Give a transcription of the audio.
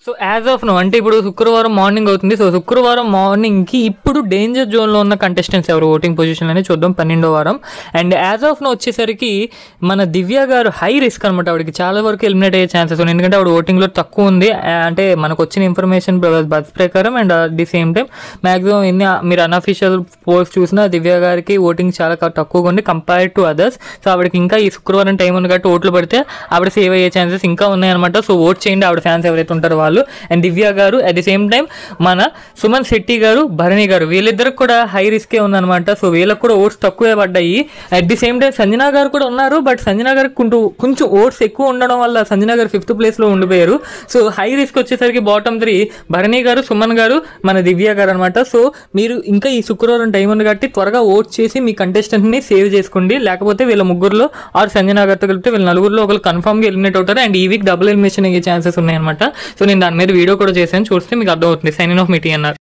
So as of no అంటే ఇప్పుడు శుక్రవారం మార్నింగ్ అవుతుంది. సో శుక్రవారం మార్నింగ్కి ఇప్పుడు డేంజర్ జోన్లో ఉన్న కంటెస్టెంట్స్ ఎవరు ఓటింగ్ పొజిషన్లోనే చూద్దాం 12వ వారం. అండ్ యాజ్ ఆఫ్ నో వచ్చేసరికి మన దివ్య గారు హై రిస్క్ అనమాట. ఆవిడకి చాలా వరకు ఎలిమినేట్ అయ్యే ఛాన్సెస్ ఉన్నాయి, ఎందుకంటే ఆవిడ ఓటింగ్లో తక్కువ ఉంది. అంటే మనకు వచ్చిన ఇన్ఫర్మేషన్ బస్ ప్రకారం and at the same time maximum ఎన్ని మీరు అన్అఫీషియల్ పోస్ట్ చూసినా దివ్య గారికి ఓటింగ్ చాలా తక్కువగా ఉంది కంపేర్ టు అదర్స్. సో ఆవిడకి ఇంకా ఈ శుక్రవారం టైం ఉంది కాబట్టి ఓట్లు పడితే ఆవిడ సేవ్ అయ్యే ఛాన్సెస్ ఇంకా ఉన్నాయన్నమాట. సో ఓట్ చేయండి ఆవిడ ఫ్యాన్స్ ఎవరైతే ఉంటారో వాళ్ళు. అండ్ దివ్య గారు అట్ ది సేమ్ టైం మన సుమన్ శెట్టి గారు, భరణి గారు వీళ్ళిద్దరికి కూడా హై రిస్కే ఉందన్నమాట. సో వీళ్ళకి కూడా ఓట్స్ తక్కువే పడ్డాయి. At the same time Sanjana గారు కూడా ఉన్నారు, బట్ సంజనా గారికి కొంచెం ఓట్స్ ఎక్కువ ఉండడం వల్ల సంజనా గారు 5th ప్లేస్లో ఉండిపోయారు. సో హై రిస్క్ వచ్చేసరికి బాటమ్ 3 భరణి గారు, సుమన్ గారు, మన దివ్య గారు అనమాట. సో మీరు ఇంకా ఈ శుక్రవారం టైం ఉంది కాబట్టి త్వరగా ఓట్ చేసి మీ కంటెస్టెంట్ని సేవ్ చేసుకోండి. లేకపోతే వీళ్ళ ముగ్గురులో ఆర్ సంజనా గారితో కలిపితే వీళ్ళ నలుగురిలో ఒకరు కన్ఫర్మ్గా ఎలిమినేట్ అవుతారు. అండ్ ఈ వీక్ డబుల్ ఎలిమినేషన్ అయ్యే ఛాన్సెస్ ఉన్నాయన్నమాట. సో నేను దాని మీద వీడియో కూడా చేశాను, చూస్తే మీకు అర్థమవుతుంది. సైనింగ్ ఆఫ్ మీ టీఎన్ఆర్.